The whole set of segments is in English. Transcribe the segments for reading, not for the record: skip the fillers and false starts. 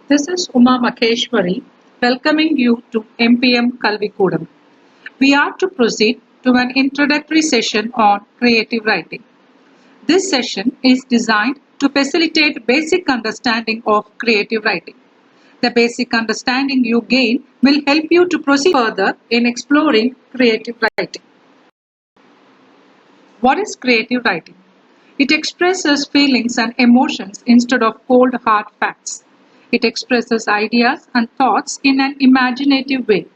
This is Uma Maheshwari welcoming you to MPM Kalvikudam. We are to proceed to an introductory session on creative writing. This session is designed to facilitate basic understanding of creative writing. The basic understanding you gain will help you to proceed further in exploring creative writing. What is creative writing? It expresses feelings and emotions instead of cold hard facts. It expresses ideas and thoughts in an imaginative way.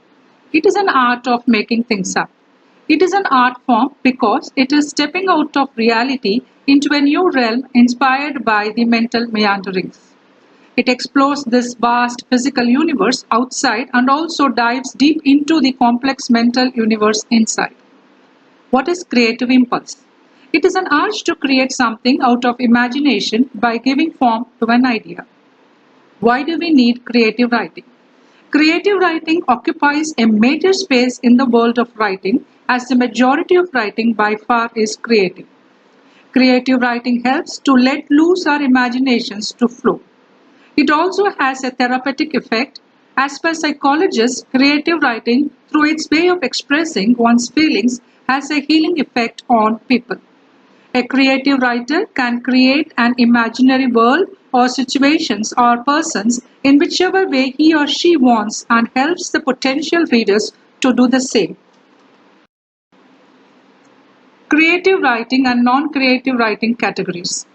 It is an art of making things up. It is an art form because it is stepping out of reality into a new realm inspired by the mental meanderings. It explores this vast physical universe outside and also dives deep into the complex mental universe inside. What is creative impulse? It is an urge to create something out of imagination by giving form to an idea. Why do we need creative writing? Creative writing occupies a major space in the world of writing as the majority of writing by far is creative. Creative writing helps to let loose our imaginations to flow. It also has a therapeutic effect. As per psychologists, creative writing, through its way of expressing one's feelings, has a healing effect on people. A creative writer can create an imaginary world or situations or persons in whichever way he or she wants and helps the potential readers to do the same. Creative writing and non-creative writing categories.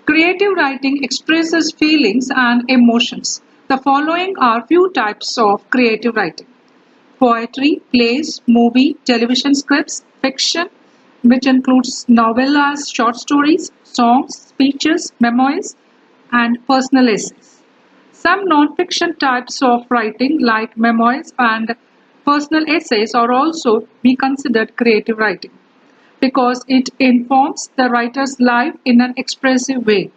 Creative writing expresses feelings and emotions. The following are few types of creative writing: poetry, plays, movie, television scripts, fiction, which includes novellas, short stories, songs, speeches, memoirs, and personal essays. Some non-fiction types of writing like memoirs and personal essays are also be considered creative writing because it informs the writer's life in an expressive way.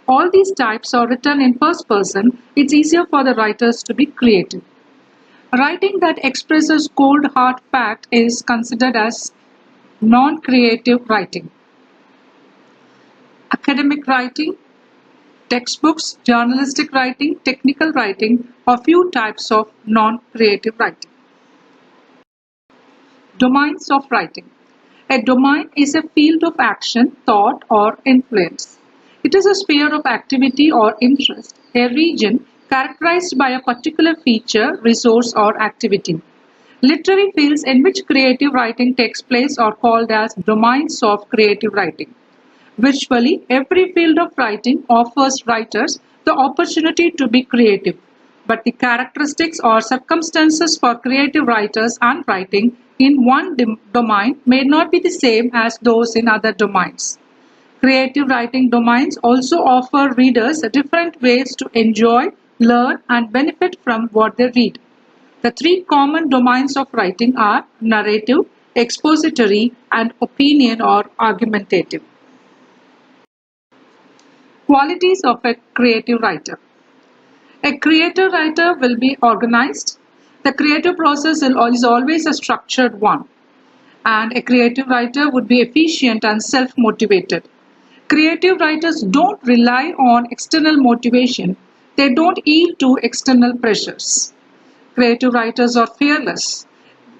All these types are written in first person. It's easier for the writers to be creative. Writing that expresses cold hard fact is considered as non-creative writing. Academic writing, textbooks, journalistic writing, technical writing are few types of non-creative writing. Domains of writing. A domain is a field of action, thought, or influence. It is a sphere of activity or interest, a region characterized by a particular feature, resource, or activity. Literary fields in which creative writing takes place are called as domains of creative writing. Virtually every field of writing offers writers the opportunity to be creative, but the characteristics or circumstances for creative writers and writing in one domain may not be the same as those in other domains. Creative writing domains also offer readers different ways to enjoy, learn, and benefit from what they read. The three common domains of writing are narrative, expository, and opinion or argumentative. Qualities of a creative writer. A creative writer will be organized. The creative process is always a structured one. And a creative writer would be efficient and self-motivated. Creative writers don't rely on external motivation. They don't yield to external pressures. Creative writers are fearless.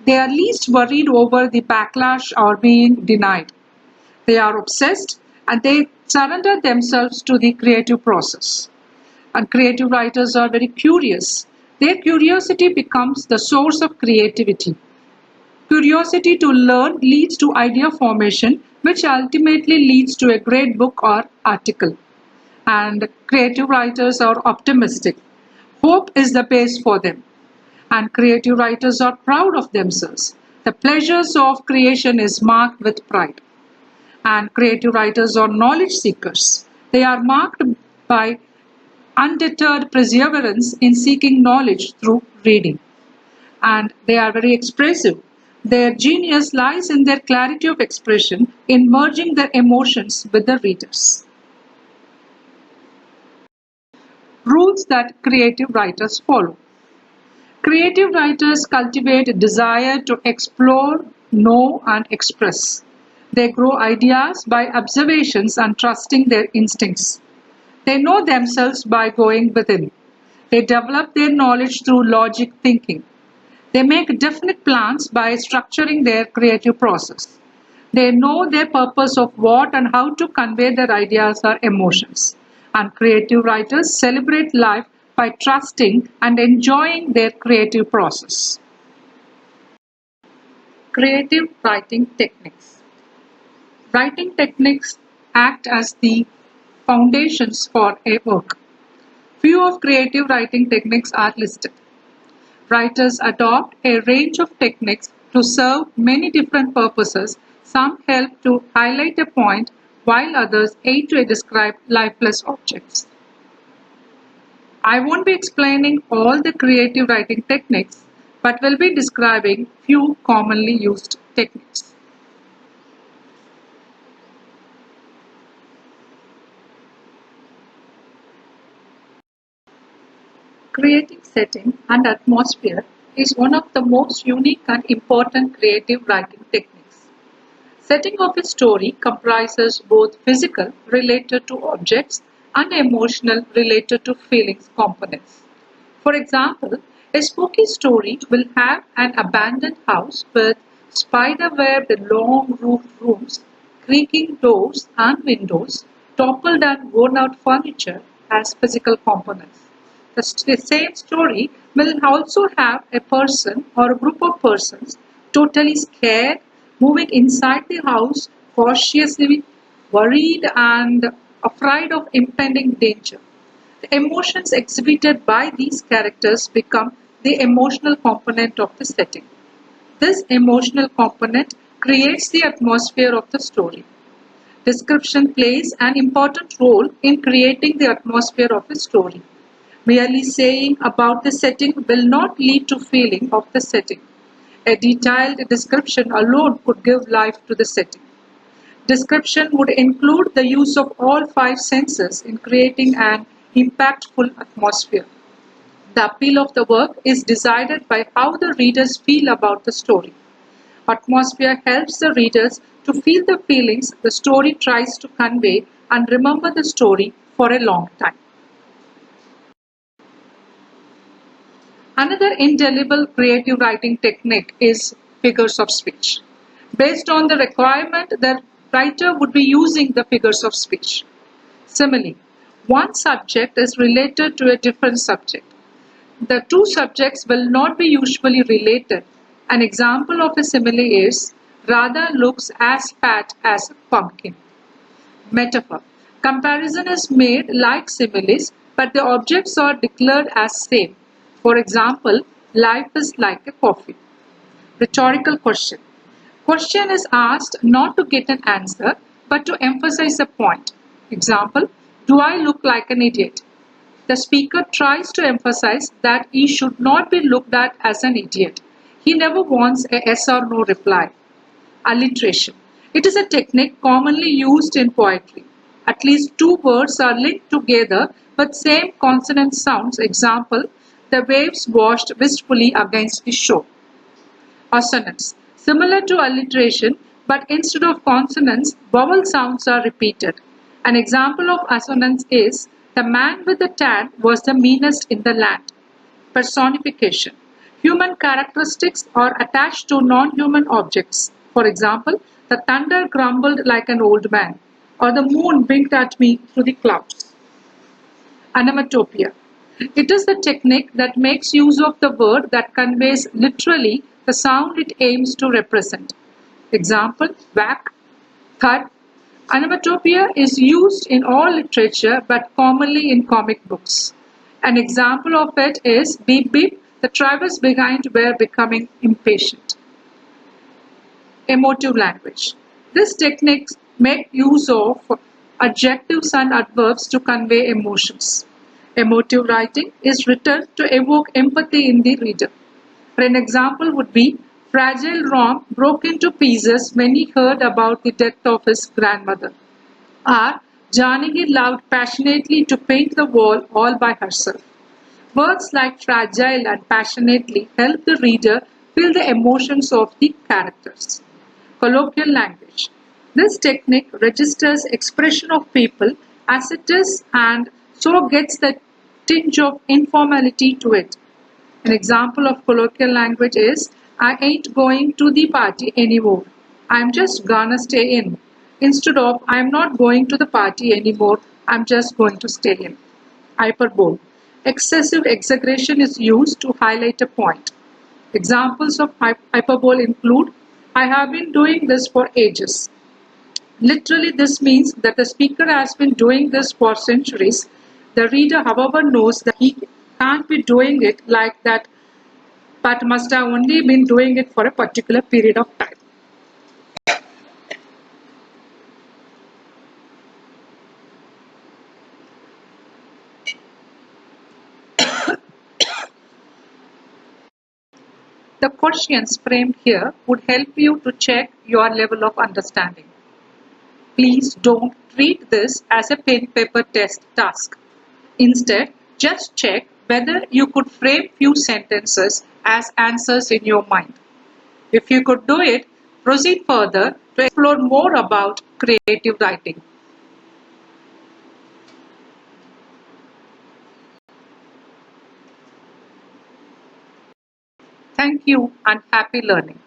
They are least worried over the backlash or being denied. They are obsessed and they surrender themselves to the creative process. And creative writers are very curious. Their curiosity becomes the source of creativity. Curiosity to learn leads to idea formation, which ultimately leads to a great book or article. And creative writers are optimistic. Hope is the base for them. And creative writers are proud of themselves. The pleasures of creation is marked with pride. And creative writers are knowledge seekers. They are marked by undeterred perseverance in seeking knowledge through reading. And they are very expressive. Their genius lies in their clarity of expression in merging their emotions with the readers. Rules that creative writers follow. Creative writers cultivate a desire to explore, know, and express. They grow ideas by observations and trusting their instincts. They know themselves by going within. They develop their knowledge through logic thinking. They make definite plans by structuring their creative process. They know their purpose of what and how to convey their ideas or emotions. And creative writers celebrate life by trusting and enjoying their creative process. Creative writing techniques. Writing techniques act as the foundations for a work. Few of creative writing techniques are listed. Writers adopt a range of techniques to serve many different purposes. Some help to highlight a point, while others aid to describe lifeless objects. I won't be explaining all the creative writing techniques, but will be describing few commonly used techniques. Creating setting and atmosphere is one of the most unique and important creative writing techniques. Setting of a story comprises both physical, related to objects, and emotional, related to feelings components. For example, a spooky story will have an abandoned house with spider-webbed long roofed rooms, creaking doors and windows, toppled and worn-out furniture as physical components. The same story will also have a person or a group of persons totally scared, moving inside the house, cautiously worried and afraid of impending danger. The emotions exhibited by these characters become the emotional component of the setting. This emotional component creates the atmosphere of the story. Description plays an important role in creating the atmosphere of a story. Merely saying about the setting will not lead to feeling of the setting. A detailed description alone could give life to the setting. Description would include the use of all five senses in creating an impactful atmosphere. The appeal of the work is decided by how the readers feel about the story. Atmosphere helps the readers to feel the feelings the story tries to convey and remember the story for a long time. Another indelible creative writing technique is figures of speech. Based on the requirement, the writer would be using the figures of speech. Simile. One subject is related to a different subject. The two subjects will not be usually related. An example of a simile is Radha looks as fat as a pumpkin. Metaphor. Comparison is made like similes, but the objects are declared as same. For example, life is like a coffee. Rhetorical question. Question is asked not to get an answer, but to emphasize a point. Example, do I look like an idiot? The speaker tries to emphasize that he should not be looked at as an idiot. He never wants a yes or no reply. Alliteration. It is a technique commonly used in poetry. At least two words are linked together with same consonant sounds. Example, the waves washed wistfully against the shore. Assonance. Similar to alliteration, but instead of consonants, vowel sounds are repeated. An example of assonance is, the man with the tan was the meanest in the land. Personification. Human characteristics are attached to non-human objects. For example, the thunder grumbled like an old man, or the moon winked at me through the clouds. Onomatopoeia. It is the technique that makes use of the word that conveys literally the sound it aims to represent. Example, whack, thud. Onomatopoeia is used in all literature but commonly in comic books. An example of it is beep beep, the drivers behind were becoming impatient. Emotive language. This technique makes use of adjectives and adverbs to convey emotions. Emotive writing is written to evoke empathy in the reader. An example would be, Fragile Rom broke into pieces when he heard about the death of his grandmother. Or, Janaki loved passionately to paint the wall all by herself. Words like fragile and passionately help the reader feel the emotions of the characters. Colloquial language. This technique registers expression of people as it is and so gets the tinge of informality to it. An example of colloquial language is, I ain't going to the party anymore. I'm just gonna stay in. Instead of, I'm not going to the party anymore. I'm just going to stay in. Hyperbole. Excessive exaggeration is used to highlight a point. Examples of hyperbole include, I have been doing this for ages. Literally, this means that the speaker has been doing this for centuries. The reader, however, knows that he can't be doing it like that, but must have only been doing it for a particular period of time. The questions framed here would help you to check your level of understanding. Please don't treat this as a pen paper test task. Instead, just check whether you could frame few sentences as answers in your mind. If you could do it, proceed further to explore more about creative writing. Thank you and happy learning.